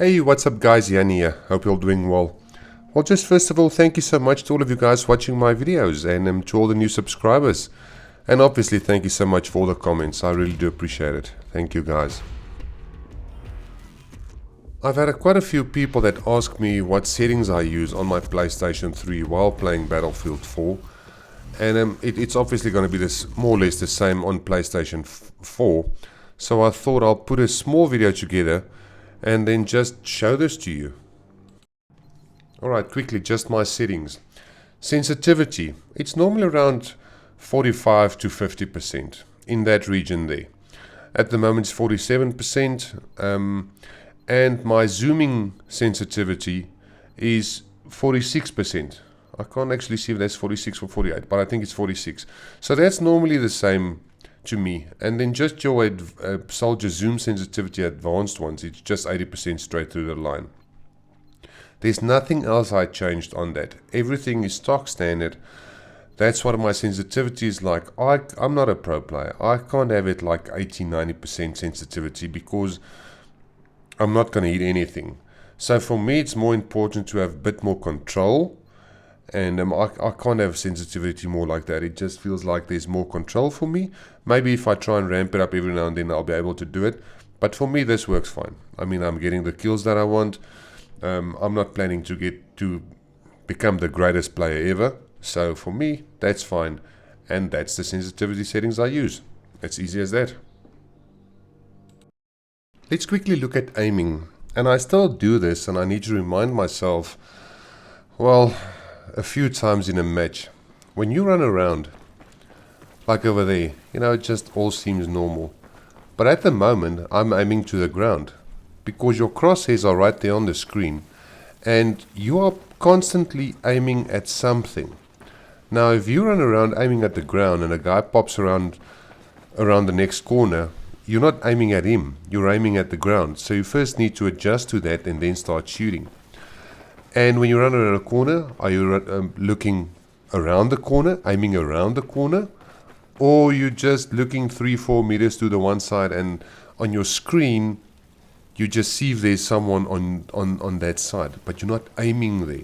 Hey, what's up guys, Jannie here. Hope you're all doing well. Well, just first of all, thank you so much to all of you guys watching my videos and to all the new subscribers. And obviously, thank you so much for all the comments. I really do appreciate it. Thank you guys. I've had quite a few people that ask me what settings I use on my PlayStation 3 while playing Battlefield 4. And it's obviously going to be more or less the same on PlayStation 4. So I thought I'll put a small video together and then just show this to you. Alright, quickly, just my settings. Sensitivity, it's normally around 45 to 50%, in that region there. At the moment it's 47%, and my zooming sensitivity is 46%. I can't actually see if that's 46 or 48, but I think it's 46. So that's normally the same to me. And then just your soldier zoom sensitivity, advanced ones, it's just 80% straight through the line. There's nothing else I changed on that. Everything is stock standard. That's what my sensitivity is like. I'm not a pro player. I can't have it like 80-90% sensitivity because I'm not going to hit anything. So for me it's more important to have a bit more control. And I can't have sensitivity more like that. It just feels like there's more control for me. Maybe if I try and ramp it up every now and then, I'll be able to do it. But for me, this works fine. I mean, I'm getting the kills that I want. I'm not planning to become the greatest player ever. So for me, that's fine. And that's the sensitivity settings I use. It's easy as that. Let's quickly look at aiming. And I still do this, and I need to remind myself, well, a few times in a match. When you run around, like over there, it just all seems normal. But at the moment, I'm aiming to the ground because your crosshairs are right there on the screen and you are constantly aiming at something. Now, if you run around aiming at the ground and a guy pops around the next corner, you're not aiming at him, you're aiming at the ground. So you first need to adjust to that and then start shooting. And when you run around a corner, are you looking around the corner, aiming around the corner? Or you're just looking 3-4 meters to the one side and on your screen, you just see if there's someone on that side, but you're not aiming there.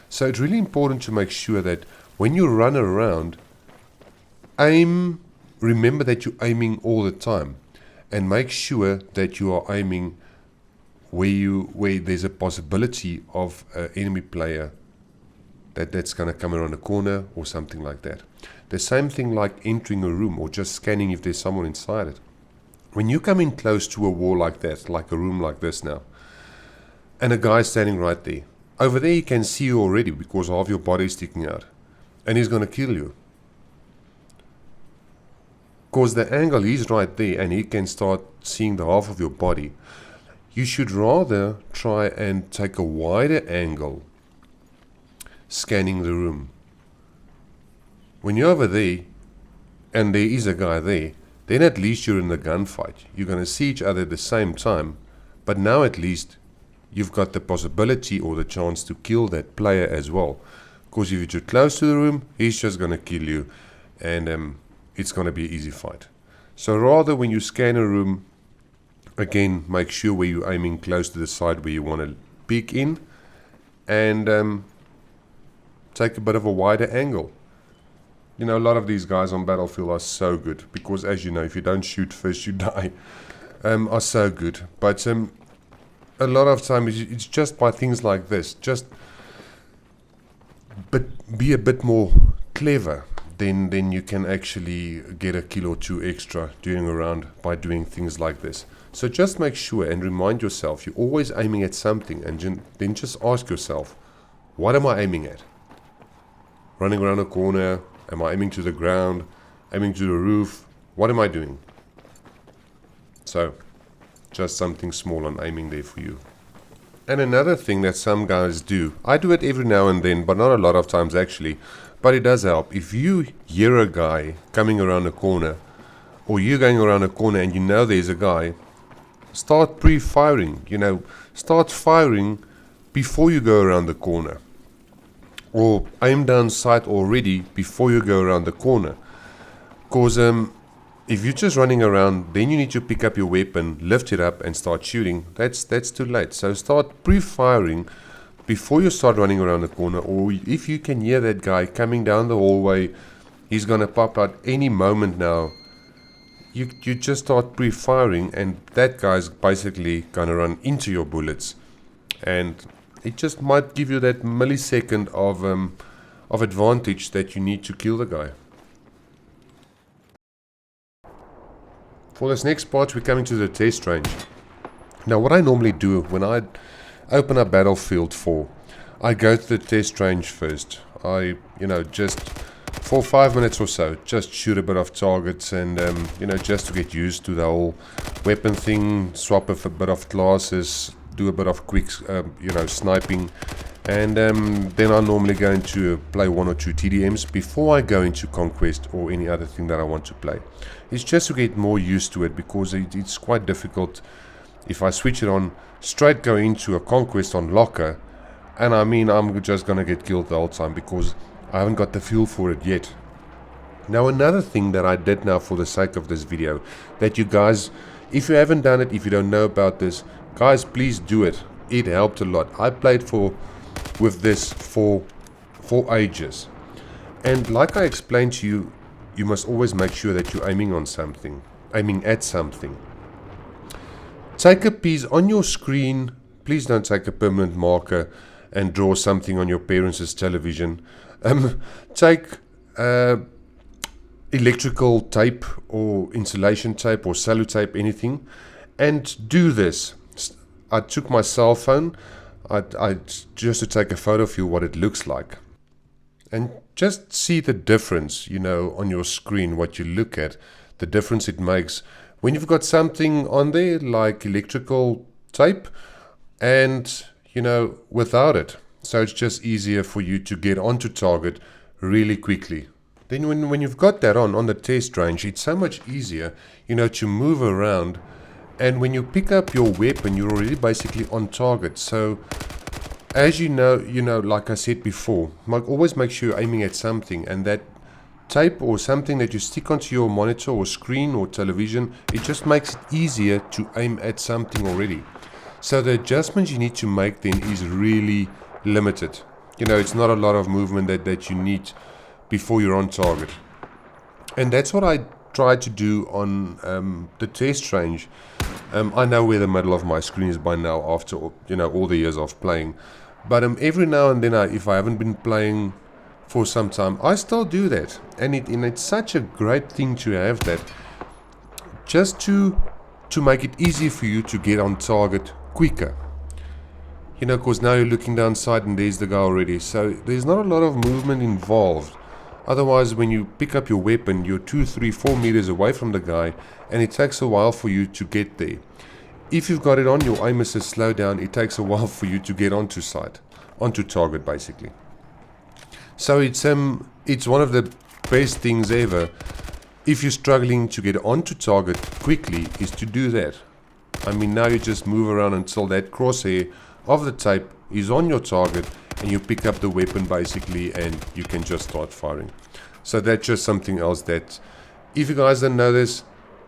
So it's really important to make sure that when you run around, remember that you're aiming all the time. And make sure that you are aiming where there's a possibility of an enemy player that's going to come around a corner or something like that. The same thing like entering a room or just scanning if there's someone inside it. When you come in close to a wall like that, like a room like this now, and a guy's standing right there, over there he can see you already because half your body is sticking out, and he's going to kill you. Because the angle, he's right there and he can start seeing the half of your body. You should rather try and take a wider angle scanning the room. When you're over there and there is a guy there, then at least you're in the gunfight. You're going to see each other at the same time, but now at least you've got the possibility or the chance to kill that player as well. Because if you're too close to the room, he's just going to kill you and it's going to be an easy fight. So rather when you scan a room, again, make sure where you're aiming close to the side where you want to peek in and take a bit of a wider angle. A lot of these guys on Battlefield are so good because, as you know, if you don't shoot first, you die, are so good. But a lot of times it's just by things like this. Just be a bit more clever. Then you can actually get a kill or two extra doing around by doing things like this. So just make sure and remind yourself you're always aiming at something, and then just ask yourself, what am I aiming at? Running around a corner? Am I aiming to the ground? Aiming to the roof? What am I doing? So just something small on aiming there for you. And another thing that some guys do, I do it every now and then, but not a lot of times actually, but it does help. If you hear a guy coming around a corner, or you're going around a corner and you know there's a guy, start pre-firing, start firing before you go around the corner. Or aim down sight already before you go around the corner. Because If you're just running around, then you need to pick up your weapon, lift it up and start shooting. That's too late. So start pre-firing before you start running around the corner, or if you can hear that guy coming down the hallway, he's gonna pop out any moment now. You just start pre-firing and that guy's basically gonna run into your bullets, and it just might give you that millisecond of advantage that you need to kill the guy. For this next part, we're coming to the test range. Now what I normally do when I open up Battlefield 4, I go to the test range first. I, just for 5 minutes or so, just shoot a bit of targets and, just to get used to the whole weapon thing, swap a bit of classes, do a bit of quick, sniping. And then I'm normally going to play 1 or 2 TDMs before I go into Conquest or any other thing that I want to play. It's just to get more used to it, because it's quite difficult if I switch it on, straight go into a Conquest on Locker, and I'm just gonna get killed the whole time because I haven't got the feel for it yet. Now another thing that I did now for the sake of this video, that you guys, if you haven't done it, if you don't know about this, guys, please do it. It helped a lot. I played with this for ages, and like I explained to you, you must always make sure that you're aiming at something. Take a piece on your screen. Please don't take a permanent marker and draw something on your parents' television. Take electrical tape or insulation tape or sellotape, anything, and do this. I took my cell phone, I just to take a photo of you what it looks like, and just see the difference, on your screen, what you look at, the difference it makes when you've got something on there like electrical tape and, without it. So it's just easier for you to get onto target really quickly. Then when you've got that on the test range, it's so much easier, to move around. And when you pick up your weapon, you're already basically on target. So as you know, like I said before, always make sure you're aiming at something, and that tape or something that you stick onto your monitor or screen or television, it just makes it easier to aim at something already. So the adjustments you need to make then is really limited. It's not a lot of movement that you need before you're on target. And that's what I tried to do on the test range. I know where the middle of my screen is by now after all the years of playing. But every now and then, if I haven't been playing for some time, I still do that. And it's such a great thing to have that, just to make it easy for you to get on target quicker. Because now you're looking down sight and there's the guy already. So there's not a lot of movement involved. Otherwise, when you pick up your weapon, you're 2, 3, 4 meters away from the guy, and it takes a while for you to get there. If you've got it on, your aim assist slow down, it takes a while for you to get onto target basically. So it's one of the best things ever, if you're struggling to get onto target quickly, is to do that. Now you just move around until that crosshair of the tape is on your target, and you pick up the weapon basically, and you can just start firing. So that's just something else that, if you guys don't know this,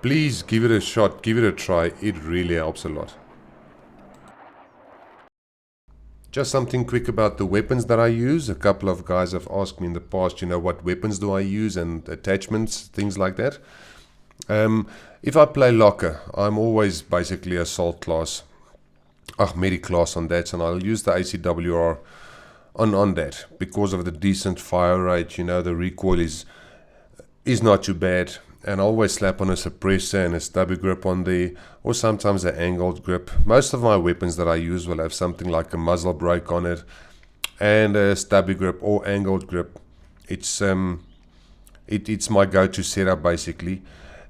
please give it a shot, give it a try. It really helps a lot. Just something quick about the weapons that I use. A couple of guys have asked me in the past, what weapons do I use and attachments, things like that. If I play Locker, I'm always basically assault class, medic class on that, and I'll use the ACWR on that because of the decent fire rate. The recoil is not too bad, and I always slap on a suppressor and a stubby grip on there, or sometimes an angled grip. Most of my weapons that I use will have something like a muzzle brake on it and a stubby grip or angled grip. It's my go-to setup basically.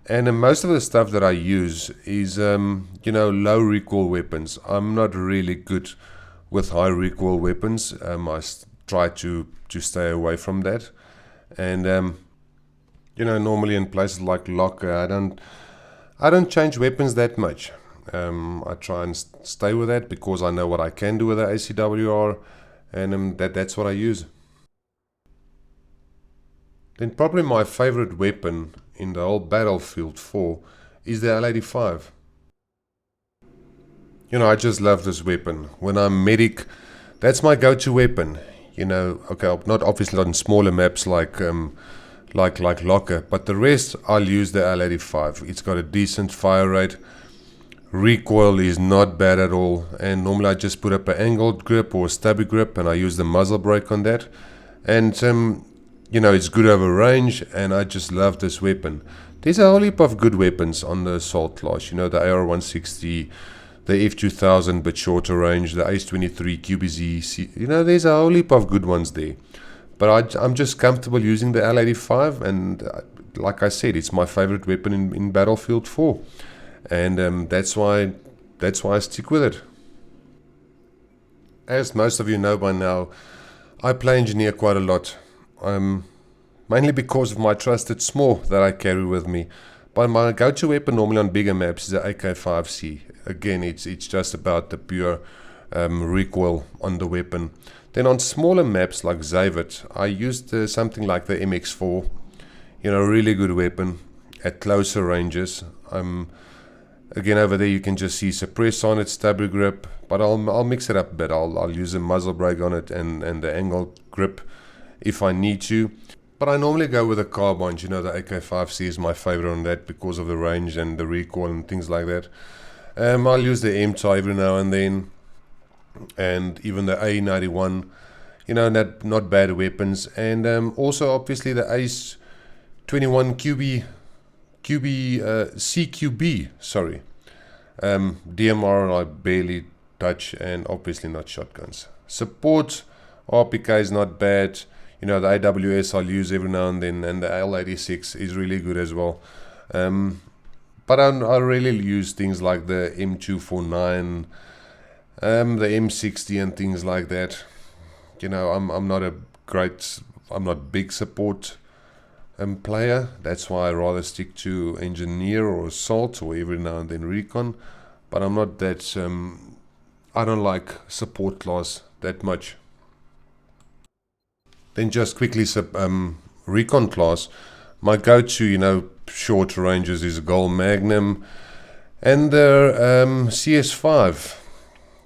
And most of the stuff that I use is low recoil weapons. I'm not really good with high recoil weapons. I try to stay away from that. And normally in places like Locker, I don't change weapons that much. I try and stay with that because I know what I can do with the ACWR, and that's what I use. Then probably my favorite weapon in the whole Battlefield 4 is the L85. You know, I just love this weapon. When I'm medic, that's my go-to weapon. You know, okay, not obviously on smaller maps like Locker, but the rest I'll use the L85. It's got a decent fire rate. Recoil is not bad at all, and normally I just put up an angled grip or a stubby grip, and I use the muzzle brake on that. And you know, it's good over range, and I just love this weapon. There's a whole heap of good weapons on the assault class. You know, the AR-160, the F2000 but shorter range, the Ace-23 QBZ. You know, there's a whole heap of good ones there. But I'm just comfortable using the L85, and like I said, it's my favorite weapon in Battlefield 4. And that's why I stick with it. As most of you know by now, I play engineer quite a lot. Mainly because of my trusted SMOR that I carry with me. But my go-to weapon normally on bigger maps is the AK-5C. Again, it's just about the pure recoil on the weapon. Then on smaller maps like Zavit, I used something like the MX4. You know, really good weapon at closer ranges. Again, over there you can just see suppress on it, stubby grip, but I'll mix it up a bit. I'll use a muzzle brake on it and the angled grip if I need to. But I normally go with the carbines. You know, the AK-5C is my favorite on that because of the range and the recoil and things like that. I'll use the MTAR every now and then, and even the A91. You know, not bad weapons. And also obviously the Ace-21 CQB, sorry. DMR I barely touch, and obviously not shotguns. Support RPK is not bad. You know, the AWS I'll use every now and then, and the L86 is really good as well. But I really use things like the M249, the M60 and things like that. You know, I'm not big support player. That's why I rather stick to engineer or assault or every now and then recon. But I'm not that I don't like support class that much. Then just quickly recon class, my go-to, you know, short ranges is Gold Magnum and the CS5.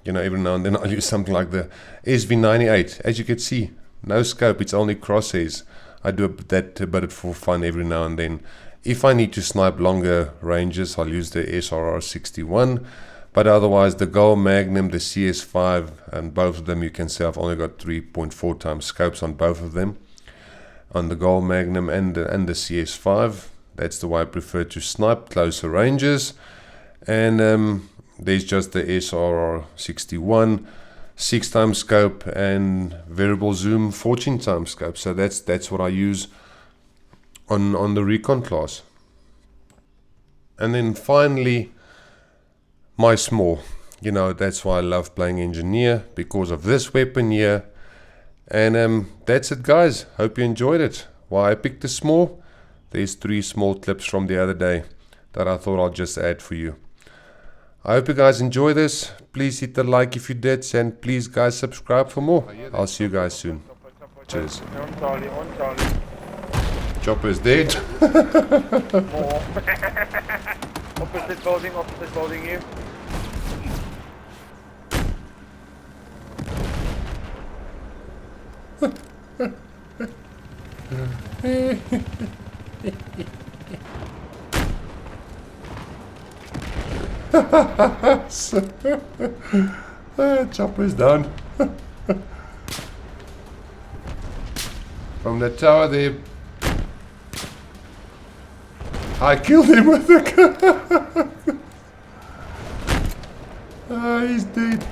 You know, every now and then I'll use something like the SV98. As you can see, no scope, it's only crosshairs. I do that a bit for fun every now and then. If I need to snipe longer ranges, I'll use the SRR61. But otherwise, the Gold Magnum, the CS5, and both of them, you can see I've only got 3.4 times scopes on both of them. On the Gold Magnum and the CS5, that's the way I prefer to snipe closer ranges. And there's just the SRR61, 6 times scope, and variable zoom 14 times scope. So that's what I use on the recon class. And then finally, my SMOR. You know, that's why I love playing engineer, because of this weapon here. And that's it, guys. Hope you enjoyed it. Why I picked the SMOR, there's 3 small clips from the other day that I thought I'll just add for you. I hope you guys enjoy this. Please hit the like if you did, and please guys subscribe for more. I'll see you guys soon. Cheers. Chopper is dead. Opposite building you. Chopper's done. From the tower there. I killed him with the gun. He's dead.